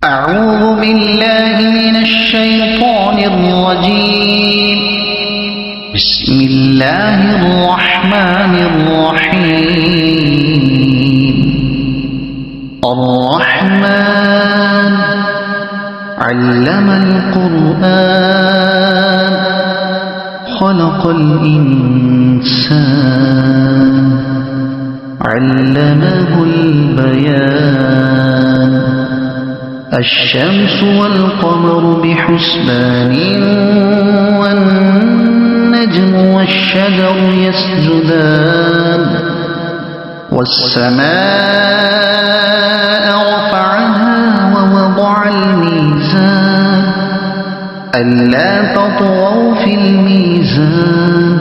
أعوذ بالله من الشيطان الرجيم. بسم الله الرحمن الرحيم. الرحمن علم القرآن خلق الإنسان علمه البيان. الشمس والقمر بحسبان والنجم والشجر يسجدان. والسماء رفعها ووضع الميزان ألا تطغوا في الميزان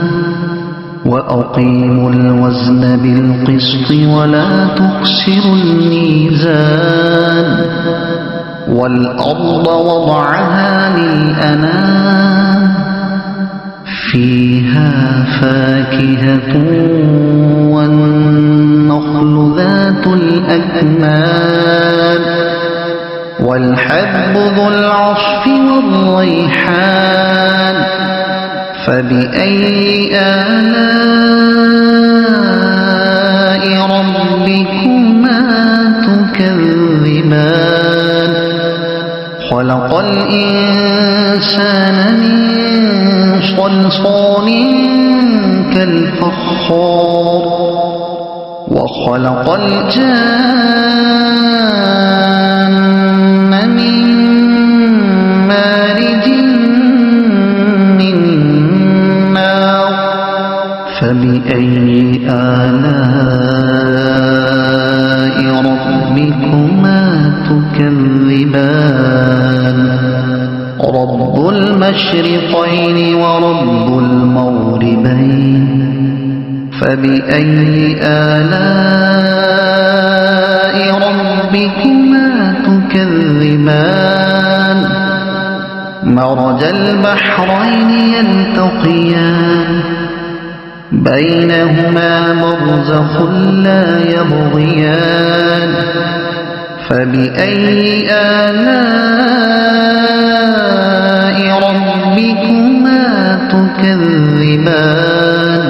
وأقيموا الوزن بالقسط ولا تخسروا الميزان. والأرض وضعها للأنام فيها فاكهة والنخل ذات الأكمام والحب ذو العصف والريحان. فبأي آلاء ربكما تكذبان. خلق الإنسان من صلصال كالفخار وخلق الجان من مارج من نار. فبأي آلاء ربكما تكذبان. رب المشرقين ورب المغربين. فبأي آلاء ربكما تكذبان. مرج البحرين يلتقيان بينهما برزخ لا يبغيان. فبأي آلاء ربكما تكذبان.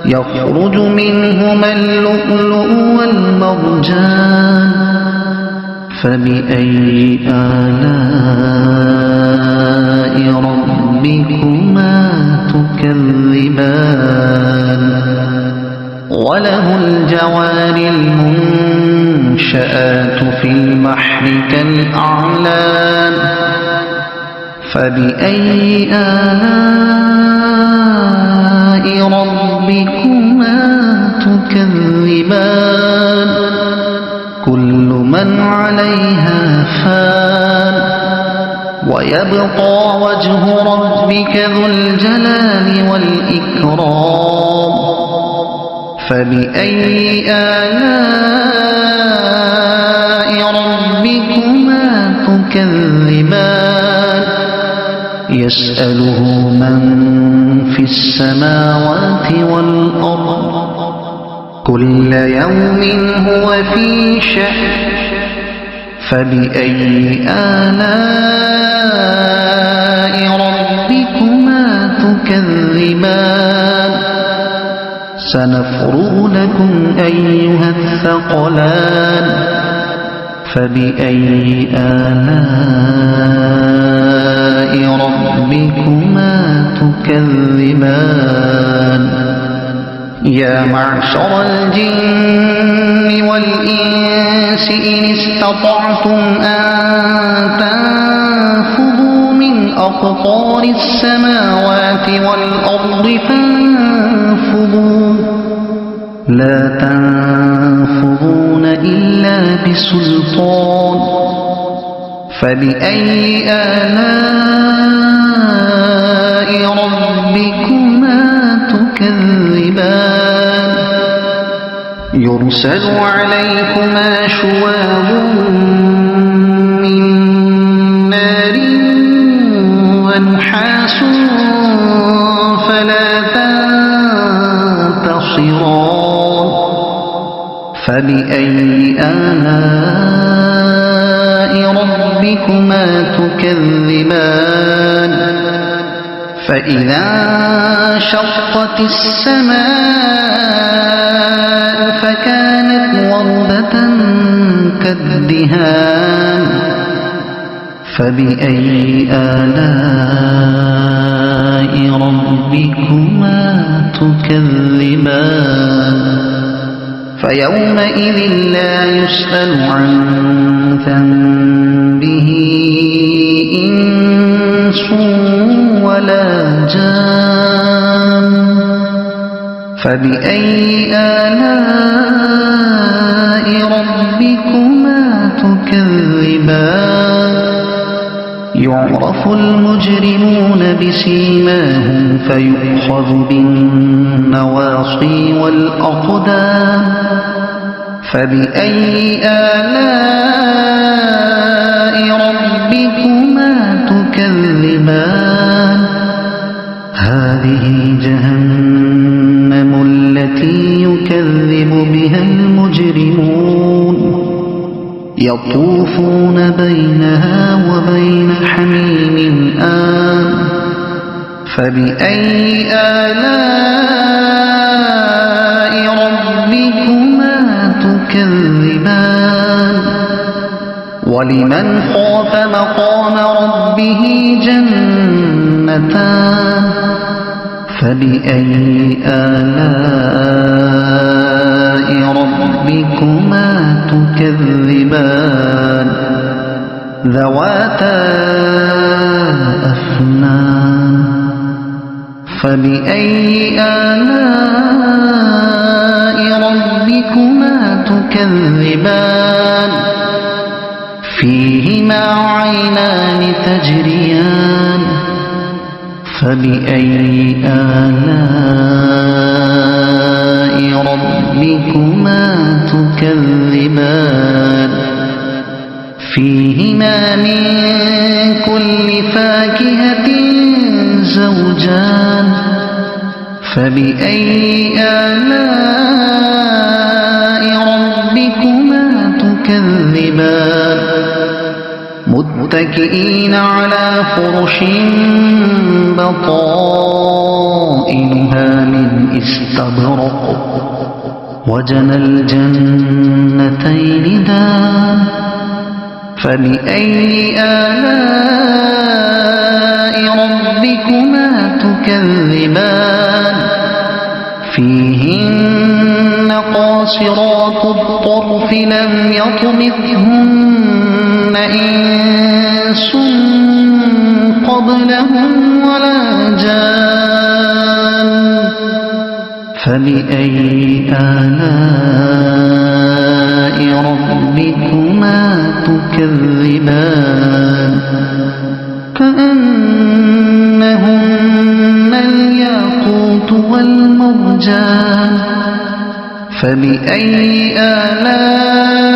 يخرج منهما اللؤلؤ والمرجان. فبأي آلاء ربكما تكذبان. وله الجوار المنشآت في البحر كالأعلام. فبأي آلاء ربكما تكذبان. كل من عليها فان ويبقى وجه ربك ذو الجلال والإكرام. فبأي آلاء ربكما تكذبان. يسأله من في السماوات والأرض كل يوم هو في شأن. فبأي آلاء ربكما تكذبان. سنفرغ لكم أيها الثقلان. فبأي آلاء ربكما تكذبان. يا معشر الجن والإنس إن استطعتم أن تنفذوا من أقطار السماوات والأرض فانفذوا لا تنفذون إلا بسلطان. فبأي آلاء ربكما تكذبان. يرسل عليكما شواظ من نار ونحاس فلا تنتصران. فبأي آلاء ربكما ربكما تكذبان فإذا انشقت السماء فكانت وردة كالدهان فبأي آلاء ربكما تكذبان فيومئذ لا يسأل عن ذنبه إنس ولا جان فبأي آلاء ربكما تكذبان يعرف المجرمون بسيماهم فيؤخذ بالنواصي والأقدام فبأي آلاء ربكما تكذبان هذه جهنم التي يكذب بها المجرمون يطوفون بينها وبين حميم آن فبأي آلاء ربكما تكذبان ولمن خاف مقام ربه جنتان فبأي آلاء ربكما تكذبان ذواتا أفنان فبأي آلاء ربكما تكذبان فيهما عينان تجريان فبأي آلاء ربكما تكذبان فيهما من كل فاكهة زوجان فبأي آلاء ربكما تكذبان متكئين على فرش بطائنها من استبرق وجنى الجنتين دان فبأي آلاء ربكما تكذبان فيهن قاصرات الطرف لم يطمثهن إنس قبلهم ولا جان فبأي آلاء ربكما تكذبان كأنهن الياقوت والمرجان فبأي آلاء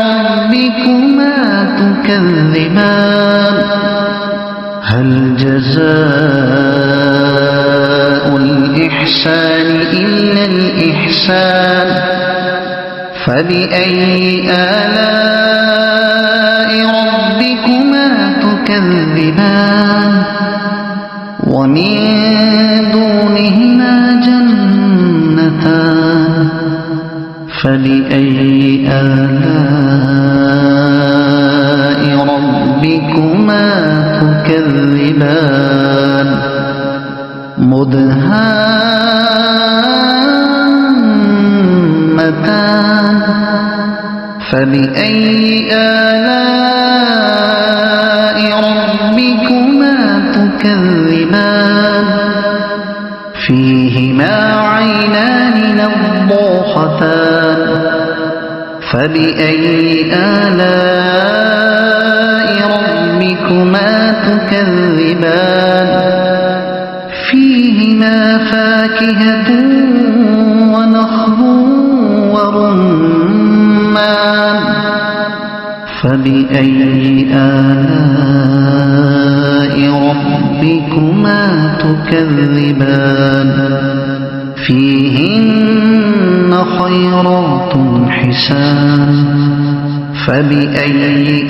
ربكما تكذبان هل جزاء الإحسان إلا الإحسان فبأي آلاء ربكما تكذبان ومن دونهما جنتان فبأي آلاء ربكما تكذبان مدهامتان فبأي آلاء ربكما تكذبان فيهما عينان نضاختان فبأي آلاء ربكما تكذبان فيهما فاكهة ونخل ورمان فبأي آلاء ربكما تكذبان فيهن خيرات حسان فبأي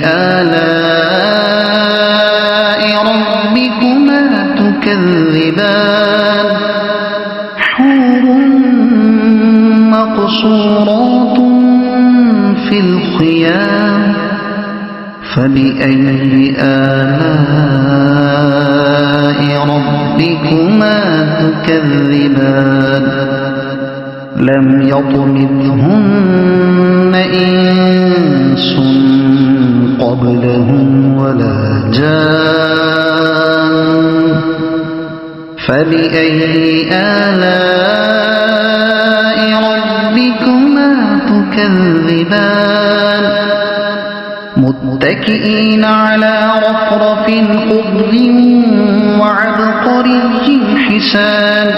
آلاء ربكما تكذبان حور مقصورات في الخيام فبأي آلاء ربكما تكذبان لم يطمثهن إنس قبلهم ولا جان فبأي آلاء ربكما تكذبان متكئين على رفرف خضر وعبقري حسان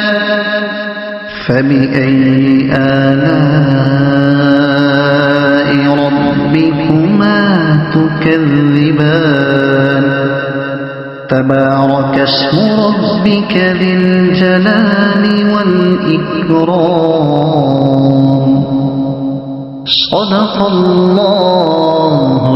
فبأي آلاء ربكما تكذبان تبارك اسم ربك ذي الجلال والإكرام صدق الله